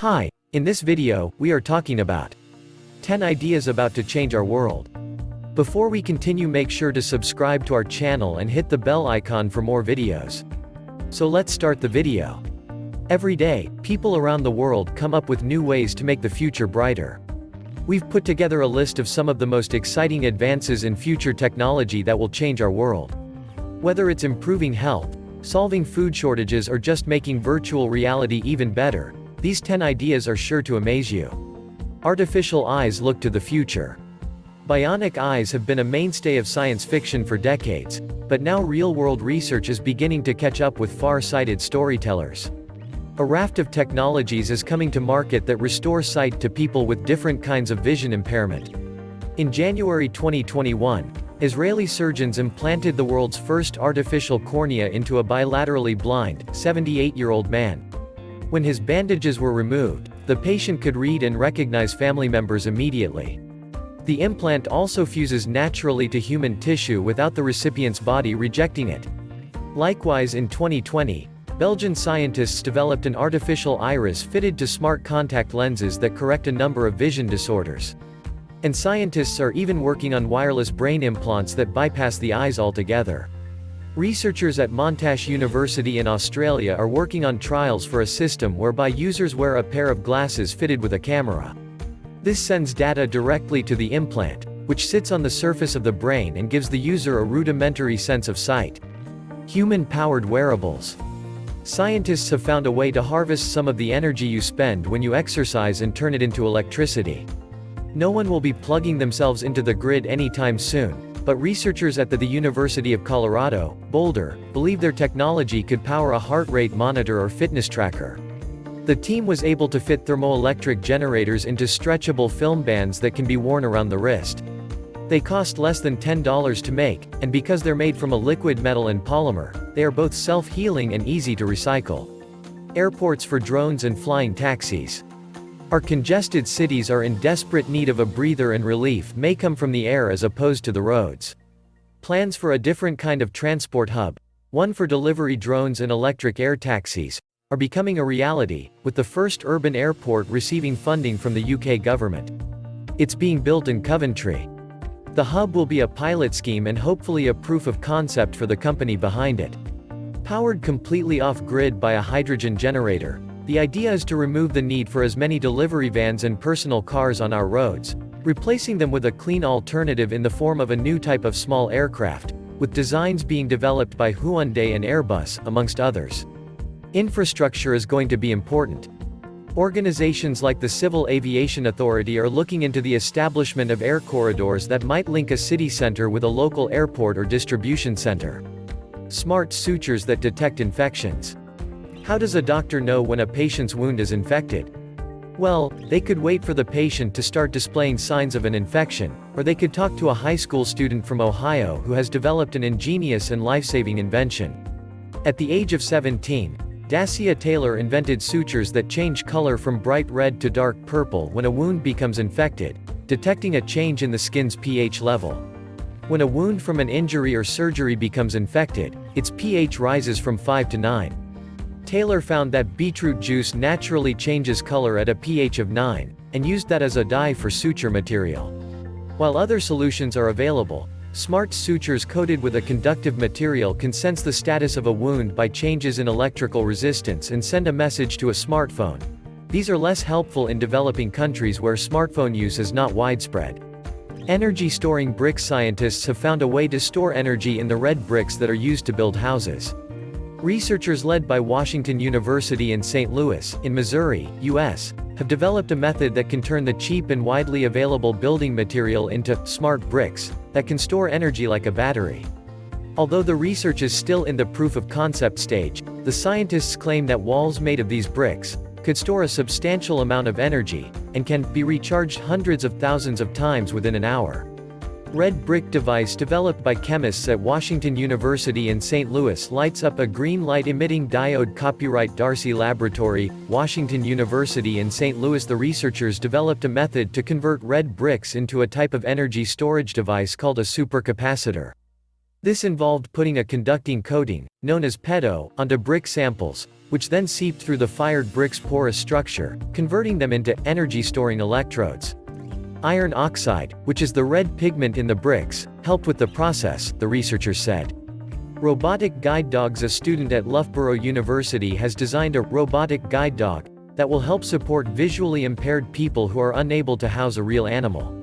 Hi, in this video, we are talking about 10 ideas about to change our world. Before we continue, make sure to subscribe to our channel and hit the bell icon for more videos. So let's start the video. Every day, people around the world come up with new ways to make the future brighter. We've put together a list of some of the most exciting advances in future technology that will change our world. Whether it's improving health, solving food shortages, or just making virtual reality even better, these 10 ideas are sure to amaze you. Artificial eyes look to the future. Bionic eyes have been a mainstay of science fiction for decades, but now real-world research is beginning to catch up with far-sighted storytellers. A raft of technologies is coming to market that restore sight to people with different kinds of vision impairment. In January 2021, Israeli surgeons implanted the world's first artificial cornea into a bilaterally blind, 78-year-old man. When his bandages were removed, the patient could read and recognize family members immediately. The implant also fuses naturally to human tissue without the recipient's body rejecting it. Likewise, in 2020, Belgian scientists developed an artificial iris fitted to smart contact lenses that correct a number of vision disorders. And scientists are even working on wireless brain implants that bypass the eyes altogether. Researchers at Monash University in Australia are working on trials for a system whereby users wear a pair of glasses fitted with a camera. This sends data directly to the implant, which sits on the surface of the brain and gives the user a rudimentary sense of sight. Human-powered wearables. Scientists have found a way to harvest some of the energy you spend when you exercise and turn it into electricity. No one will be plugging themselves into the grid anytime soon, but researchers at the University of Colorado, Boulder, believe their technology could power a heart rate monitor or fitness tracker. The team was able to fit thermoelectric generators into stretchable film bands that can be worn around the wrist. They cost less than $10 to make, and because they're made from a liquid metal and polymer, they are both self-healing and easy to recycle. Airports for drones and flying taxis. Our congested cities are in desperate need of a breather, and relief may come from the air as opposed to the roads. Plans for a different kind of transport hub, one for delivery drones and electric air taxis, are becoming a reality, with the first urban airport receiving funding from the UK government. It's being built in Coventry. The hub will be a pilot scheme and hopefully a proof of concept for the company behind it. Powered completely off-grid by a hydrogen generator, the idea is to remove the need for as many delivery vans and personal cars on our roads, replacing them with a clean alternative in the form of a new type of small aircraft, with designs being developed by Hyundai and Airbus, amongst others. Infrastructure is going to be important. Organizations like the Civil Aviation Authority are looking into the establishment of air corridors that might link a city center with a local airport or distribution center. Smart sutures that detect infections. How does a doctor know when a patient's wound is infected? Well, they could wait for the patient to start displaying signs of an infection, or they could talk to a high school student from Ohio who has developed an ingenious and life-saving invention. At the age of 17, Dacia Taylor invented sutures that change color from bright red to dark purple when a wound becomes infected, detecting a change in the skin's pH level. When a wound from an injury or surgery becomes infected, its pH rises from 5 to 9. Taylor found that beetroot juice naturally changes color at a pH of 9, and used that as a dye for suture material. While other solutions are available, smart sutures coated with a conductive material can sense the status of a wound by changes in electrical resistance and send a message to a smartphone. These are less helpful in developing countries where smartphone use is not widespread. Energy storing bricks. Scientists have found a way to store energy in the red bricks that are used to build houses. Researchers led by Washington University in St. Louis, in Missouri, U.S., have developed a method that can turn the cheap and widely available building material into smart bricks that can store energy like a battery. Although the research is still in the proof of concept stage, the scientists claim that walls made of these bricks could store a substantial amount of energy and can be recharged hundreds of thousands of times within an hour. Red brick device developed by chemists at Washington University in St. Louis lights up a green light-emitting diode. Copyright Darcy Laboratory, Washington University in St. Louis. The researchers developed a method to convert red bricks into a type of energy storage device called a supercapacitor. This involved putting a conducting coating, known as pedo, onto brick samples, which then seeped through the fired brick's porous structure, converting them into energy-storing electrodes. Iron oxide, which is the red pigment in the bricks, helped with the process, the researchers said. Robotic guide dogs. A student at Loughborough University has designed a robotic guide dog that will help support visually impaired people who are unable to house a real animal.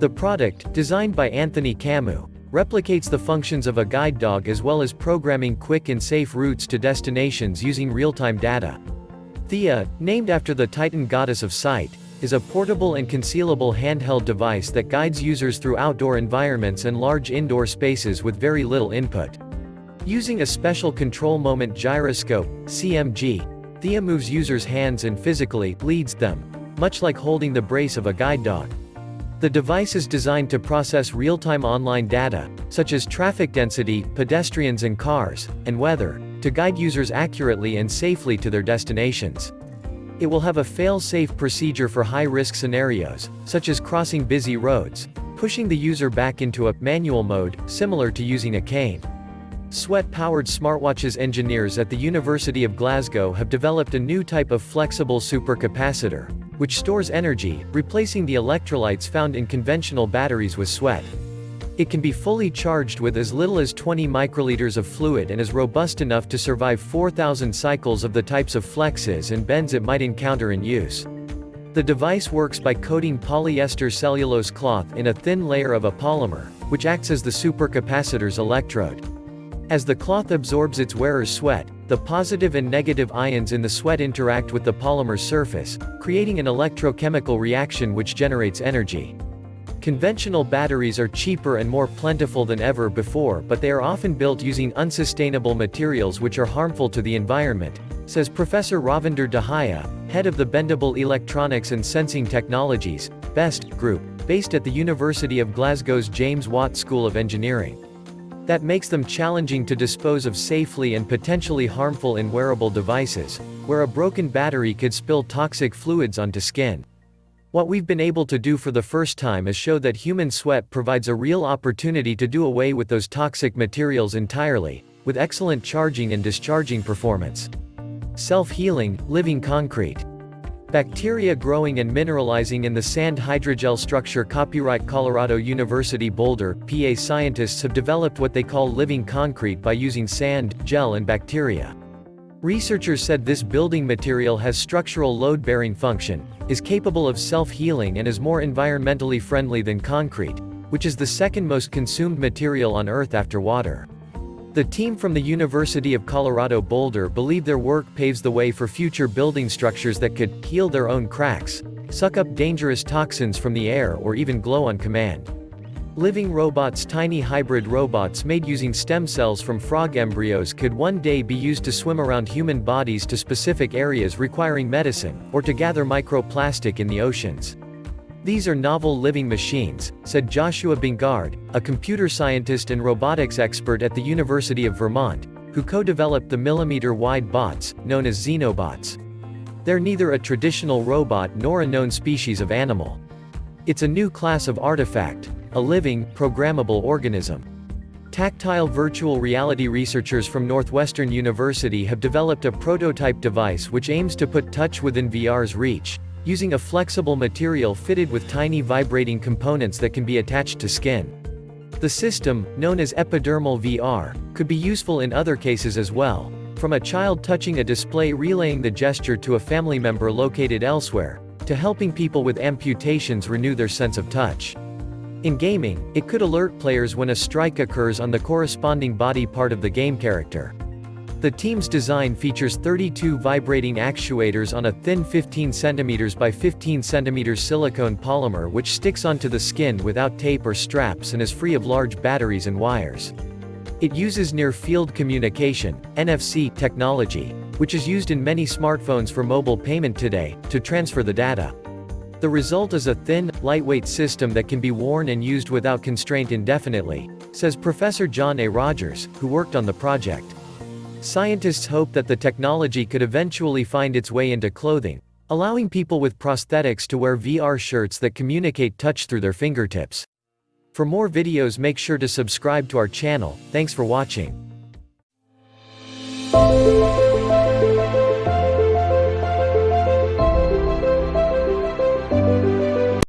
The product, designed by Anthony Camus, replicates the functions of a guide dog as well as programming quick and safe routes to destinations using real-time data. Thea, named after the Titan goddess of sight, is a portable and concealable handheld device that guides users through outdoor environments and large indoor spaces with very little input. Using a special control moment gyroscope, CMG, Thea moves users' hands and physically leads them, much like holding the brace of a guide dog. The device is designed to process real-time online data, such as traffic density, pedestrians and cars, and weather, to guide users accurately and safely to their destinations. It will have a fail-safe procedure for high-risk scenarios, such as crossing busy roads, pushing the user back into a manual mode, similar to using a cane. Sweat-powered smartwatches. Engineers at the University of Glasgow have developed a new type of flexible supercapacitor, which stores energy, replacing the electrolytes found in conventional batteries with sweat. It can be fully charged with as little as 20 microliters of fluid and is robust enough to survive 4,000 cycles of the types of flexes and bends it might encounter in use. The device works by coating polyester cellulose cloth in a thin layer of a polymer, which acts as the supercapacitor's electrode. As the cloth absorbs its wearer's sweat, the positive and negative ions in the sweat interact with the polymer surface, creating an electrochemical reaction which generates energy. Conventional batteries are cheaper and more plentiful than ever before, but they are often built using unsustainable materials which are harmful to the environment, says Professor Ravinder Dahaya, head of the Bendable Electronics and Sensing Technologies, BEST, group, based at the University of Glasgow's James Watt School of Engineering. That makes them challenging to dispose of safely and potentially harmful in wearable devices, where a broken battery could spill toxic fluids onto skin. What we've been able to do for the first time is show that human sweat provides a real opportunity to do away with those toxic materials entirely, with excellent charging and discharging performance. Self-healing, living concrete. Bacteria growing and mineralizing in the sand hydrogel structure. Copyright Colorado University Boulder, PA. Scientists have developed what they call living concrete by using sand, gel and bacteria. Researchers said this building material has structural load-bearing function, is capable of self-healing and is more environmentally friendly than concrete, which is the second most consumed material on Earth after water. The team from the University of Colorado Boulder believe their work paves the way for future building structures that could heal their own cracks, suck up dangerous toxins from the air or even glow on command. Living robots. Tiny hybrid robots made using stem cells from frog embryos could one day be used to swim around human bodies to specific areas requiring medicine, or to gather microplastic in the oceans. These are novel living machines, said Joshua Bingard, a computer scientist and robotics expert at the University of Vermont, who co-developed the millimeter-wide bots, known as xenobots. They're neither a traditional robot nor a known species of animal. It's a new class of artifact, a living, programmable organism. Tactile virtual reality. Researchers from Northwestern University have developed a prototype device which aims to put touch within VR's reach, using a flexible material fitted with tiny vibrating components that can be attached to skin. The system, known as epidermal VR, could be useful in other cases as well, from a child touching a display relaying the gesture to a family member located elsewhere, to helping people with amputations renew their sense of touch. In gaming, it could alert players when a strike occurs on the corresponding body part of the game character. The team's design features 32 vibrating actuators on a thin 15 cm by 15 cm silicone polymer which sticks onto the skin without tape or straps and is free of large batteries and wires. It uses near-field communication, NFC, technology, which is used in many smartphones for mobile payment today, to transfer the data. The result is a thin, lightweight system that can be worn and used without constraint indefinitely, says Professor John A. Rogers, who worked on the project. Scientists hope that the technology could eventually find its way into clothing, allowing people with prosthetics to wear VR shirts that communicate touch through their fingertips. For more videos, make sure to subscribe to our channel. Thanks for watching.